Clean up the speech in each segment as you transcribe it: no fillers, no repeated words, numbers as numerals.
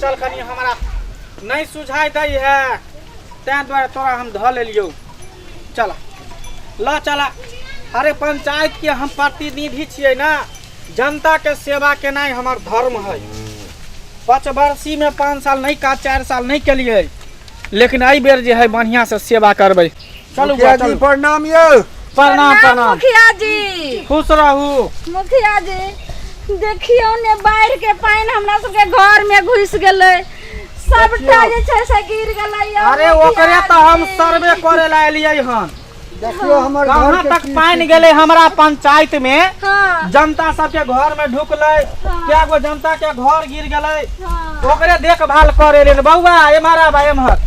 चल कनी हमारा नहीं सुझाई दै है तै द्वारा तोरा हम ध लेलियो। चला ला चला। अरे पंचायत के हम प्रतिनिधि छियै ना, जनता के सेवा केनाइ हमार धर्म है। 5 वर्षी में 5 साल नहीं का 4 साल नहीं के लिए, लेकिन आई बेर जे है बढ़िया से सेवा करबै। चलू जी प्रणाम यौ। प्रणाम प्रणाम मुखिया जी। खुश रहू। मुखिया जी देखियो ने बाढ़ के पानी हमरा सबके घर में घुस गेलै, सबटा जे छै से गिर गेलै। अरे ओकरे तो हम सर्वे करे ला एलियै हन। देखियो हमर कहाँ तक पानी गेले हमरा पंचायत में। हाँ। जनता सबके घर में ढुकलै। क्या गो जनता के घर गिर गेलै, ओकरे देखभाल करे ले बउआ एमारा बा एमहर।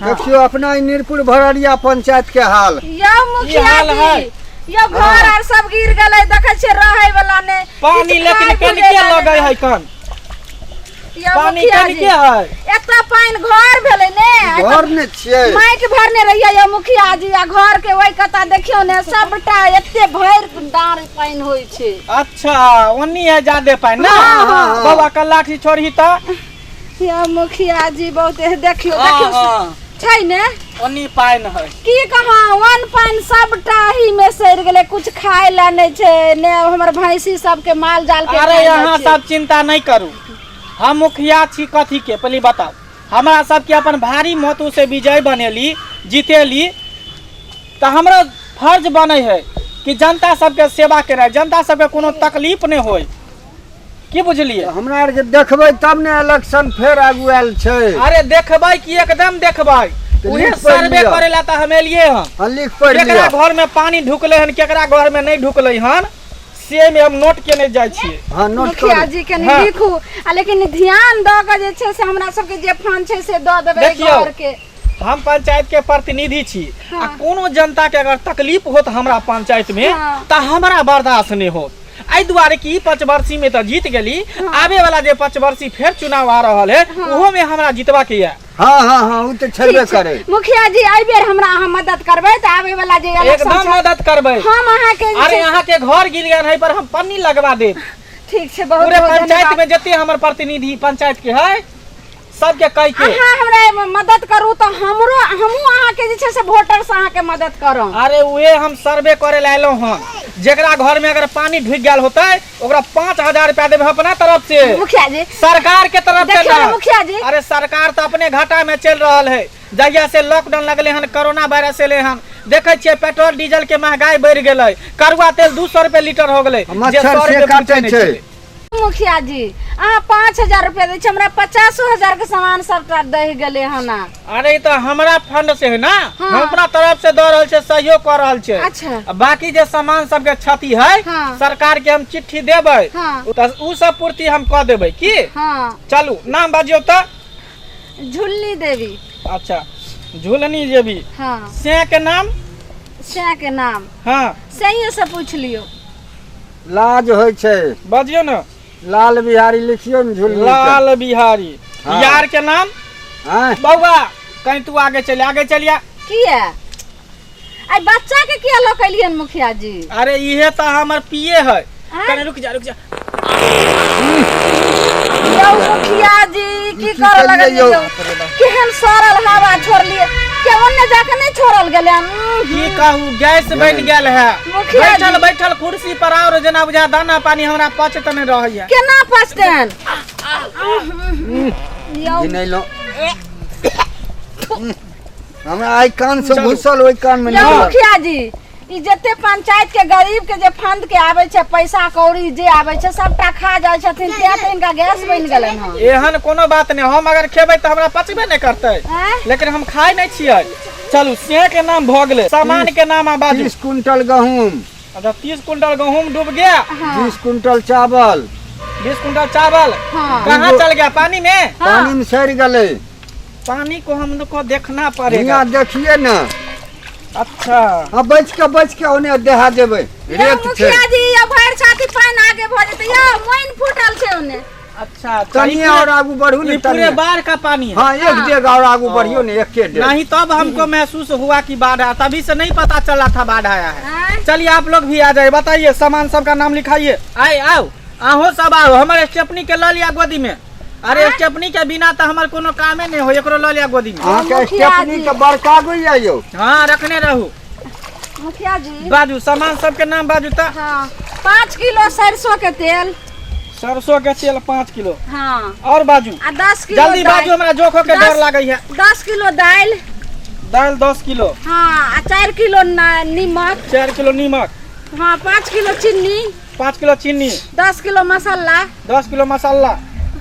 देखियो अपना नीरपुर भरड़िया पंचायत के हाल। यो मुखिया जी यो घर आर सब गिर गेलै, देखे छै रहै वाला ने पानी लेकिन कनिके लगै है कन। पानी कनिके है। एकटा पानी घर भेलै ने, घर ने छियै माटि भरने रहियै यो मुखिया जी। आ घर के ओइ कता देखियो ने सबटा एते भर डाँर पानी होय छै। अच्छा ओनी है ज्यादा पानी ना। बाबा कल्लाठी छोड़ी त यो मुखिया जी बहुत देखियो देखियो छै ने ओनी पानी है। की कहाँ वन पानी सबटा ही में सड़ गेलै, कुछ खाय ला नहीं छै ने। हमर भैंसी सबके माल जाल के अरे यहाँ सब चिंता नहीं करू, हम मुखिया छी कथी के पहले बताओ। हमरा सबके अपन भारी मतों से विजय बनेली जीतेली, तो हमरा फर्ज बने है कि जनता सबके सेवा करे, जनता सबके कोनो तकलीफ नहीं होय। की बुझलिए? हमरा आर के देखबै तब ने इलेक्शन फेर आगू आयल छै। अरे देखबै कि एकदम देखबै। उहे सर्वे करे ला त हम एलिए हन। लिख पढ़ लिया। केकरा घर में पानी ढुकले हन केकरा घर में नहीं ढुकले हन से में हम नोट केने जाय छियै। हां नोट मुखिया जी के नहीं लिखू, लेकिन ध्यान द के जे छै से हमरा सबके जे फंड छै से द देबै घर के। हम पंचायत के प्रतिनिधि छी। आ कोनो जनता के अगर तकलीफ होत हमरा पंचायत में त हमरा बर्दाश्त नहीं होत। आई दुआरे की 5 वर्षी में तो जीत गेली, आवे वाला जे 5 वर्षी फिर चुनाव आ रहल है ओहो में हमरा जितवा के है। हां हां हां उ त छेबे करे। मुखिया जी आई बेर हमरा अहाँ मदद करबै त आवे वाला जे इलेक्शन एकदम मदद करबै हम अहाँ के। अरे अहाँ के घर गिर गए है पर हम पन्नी लगवा देब। ठीक छै बहुत पूरे पंचायत में जते हमर प्रतिनिधि पंचायत के है सबके कह के अहाँ हमरा मदद करू त हमरो हमहू अहाँ के जे छै से वोटर से अहाँ के मदद करब। अरे उहे हम सर्वे करे ला एलो हन। जेकरा घर में अगर पानी ढुक गेल होते ओकरा 5000 रुपया देबे अपना तरफ से। मुखिया जी सरकार के तरफ से ना। मुखिया जी अरे सरकार तो अपने घाटा में चल रहल है। जहिया से लॉकडाउन लगले हन, कोरोना वायरस एले हन, देखे छियै पेट्रोल डीजल के महंगाई बढ़ गेलै, कड़ुआ तेल 200 रुपया लीटर हो गेलै। मच्छर से काटे छै। मुखिया जी अहाँ 5000 रुपया दै छै, हमरा 50000 के सामान सबटा दे गेले हन। अरे तो हमरा फंड से है ना। हाँ। हम अपना तरफ से दे रहल छै, सहयोग कर रहल छै। अच्छा बाकी जे सामान सबके क्षति है हाँ। सरकार के हम चिट्ठी देबै हाँ। उ सब पूर्ति हम कह देबै की। हाँ चलू नाम बाजियो तो। झुल्ली देवी। अच्छा झुलनी देवी। हाँ से के नाम से के नाम हाँ सही से पूछ लियो। लाज होय छै बजियो ना। लाल बिहारी लिखियो न झुल्ली। लाल बिहारी। हाँ। यार के नाम हां बउआ कहीं तू आगे चलिया। किया आई बच्चा के किया लोकलियन मुखिया जी? अरे इहे तो हमर पिए है। कने रुक जा। यो मुखिया जी की कर लगलियो? केहन सरल हवा छोड़लिए के ओन्ने जाके नहीं छोड़ल गेले। की कहूँ गैस बन गेल है। मुखिया जी। बैठल कुर्सी पर और जना बुझा दाना पानी हमरा पचत नहीं रहैया। केना पचतन? नहीं लो हमरा आई कान से घुसल ओई कान में यो नहीं। मुखिया जी ई जते पंचायत के गरीब के जे फंड के आवे छै पैसा कौड़ी जे आवे छै सबटा खा जाय छथिन, ते त इनका गैस बन गेलन हन। एहन कोनो बात नहीं, हम अगर खेबै त हमरा पचबे नहीं करतै, लेकिन हम खाई नहीं छियै। चलू से के नाम भ गेलै, सामान के नाम आ बाजू। 30 कुंटल गहूम। अच्छा 30 कुंटल गहूम डूब गया। 20 कुंटल चावल। 20 कुंटल चावल हाँ। कहाँ चल गया? पानी में। पानी में सड़ गले। पानी को हम लोग को देखना पड़ेगा। यहाँ देखिए ना। अच्छा अब बच के ओने देहा देबे। यो मुखिया जी यो भर छाती पानी आगे भ जेते। यो मोइन फुटल छै ओने। अच्छा तनी और आगू बढ़ू ये ने। पूरे बाढ़ का पानी है। हाँ एक डेग और आगू बढ़ियो ने, एक डेग। नहीं तब हमको महसूस हुआ कि बाढ़ आया, तभी से नहीं पता चला था बाढ़ आया है। चलिए आप लोग भी आ जाए, बताइए सामान सबका नाम लिखाइए। आओ सब आओ, हमारे स्टेपनी के ला लिया गोदी में। अरे स्टेपनी के बिना तो हमार कोनो कामे नहीं हो, एकरो ल लिया गोदी में। अहाँ के मुखिया स्टेपनी जी। के बड़का गुइया यो। हाँ रखने रहू। मुखिया जी बाजू सामान सबके नाम बाजू ता। हाँ 5 किलो सरसों के तेल। सरसों के तेल 5 किलो। हाँ और बाजू आ 10 किलो जल्दी बाजू, हमरा जोखो के डर लागै है। 10 किलो दाल। दाल 10 किलो। हाँ आ 4 किलो नीमक। 4 किलो नीमक। हाँ 5 किलो चीनी। 5 किलो चीनी। 10 किलो मसाला। 10 किलो मसाला।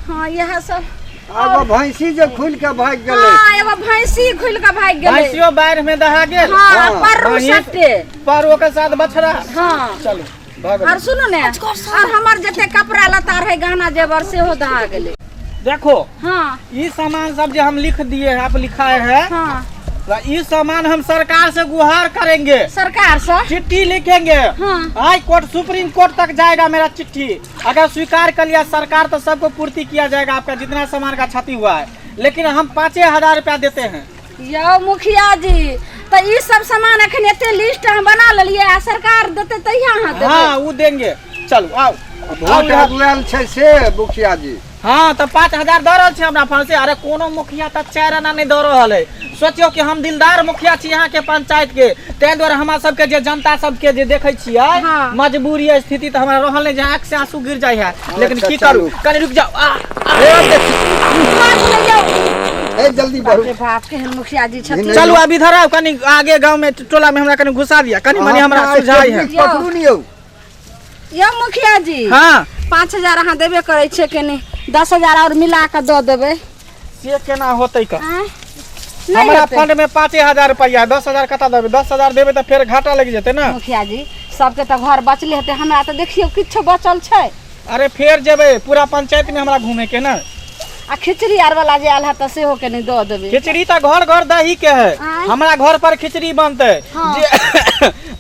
हाँ यह सब। एगो भैंसी जे खुल के भाग गेलै। हाँ एगो भैंसी खुल के भाग गेलै। भैंसियो बाढ़ में दहा गेल। हाँ पररू भैंस- सट्टे। परो के साथ बछड़ा। हाँ चलो भागो। और सुनो ने और हमार जते कपड़ा लता रहे गहना जेवर से हो दहा गेलै। देखो हाँ ये सामान सब जो हम लिख दिए हैं, आप लिखाए हैं, हाँ ये सामान हम सरकार से गुहार करेंगे, सरकार से। चिट्ठी लिखेंगे, हाँ हाई कोर्ट सुप्रीम कोर्ट तक जाएगा मेरा चिट्ठी। अगर स्वीकार कर लिया सरकार तो सबको पूर्ति किया जाएगा आपका जितना सामान का क्षति हुआ है, लेकिन हम 5,000 रुपया देते हैं। यो मुखिया जी तो ये सब सामान अखन एते लिस्ट हम बना लेलिए आ सरकार देते तहिया अहाँ देबै। हाँ वो देंगे। चलो आओ आओ वोट यहाँ। आगुआल छै से मुखिया जी। हाँ तो 5,000 दे रहल छै हमरा फंसे। अरे कोनो मुखिया तो 4 आना नहीं दे रहल है। सोचियो कि हम दिलदार मुखिया छी यहाँ के पंचायत के, तै द्वारा हमरा सबके जे जनता सबके जे देखे छियै हाँ। मजबूरी स्थिति तो हमरा रहल नहीं, जे आँख से आंसू गिर जाए है। लेकिन अच्छा, की करू, चलू। कनी रुक जाओ। ए जल्दी बढ़ू। बाप रे बाप केहन मुखिया जी छथिन। चलू अब इधर आओ, कनी आगे गांव में टोला में हमरा कनी घुसा दिया, कनी मनी हमरा अहाँ सुझाई है। स्टेपनी पकड़ू नहीं यौ। यो मुखिया जी हाँ 5,000 अहाँ देबे करे छै कि नहीं? 10,000 और मिला के दो देबै। से केना होतै का? आँय? नहीं हमारा होतै। फंड में 5,000 रुपया, 10,000 कता देबै? 10,000 देबै तो फिर घाटा लग जेतै ना। मुखिया जी सबके तो घर बचले हेतै, हमरा तो देखियो किछो बचल छै। अरे फिर जेबै पूरा पंचायत में हमरा घूमे के ना। आ खिचड़ी आर वाला जे आयल है तो सेहो के नहीं दो देबै। खिचड़ी तो घर घर दही के है, आँय? हमारा घर पर खिचड़ी बनते। हाँ।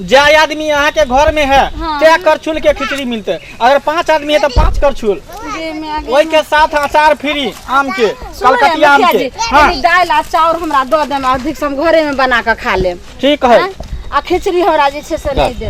जे आदमी यहाँ के घर में है हाँ। ते करछुल के खिचड़ी मिलते। अगर 5 आदमी है तो 5 करछुल, जे में आगे वही के साथ अचार फ्री आम के, सुनो ने कलकतिया आम मुखिया के। जी, हाँ कनी दाल आ चाउर हमरा दो देम, अधिक से हम घरे में बना के खा लेम। ठीक है। आ खिचड़ी हमरा जे छै से नहीं दे।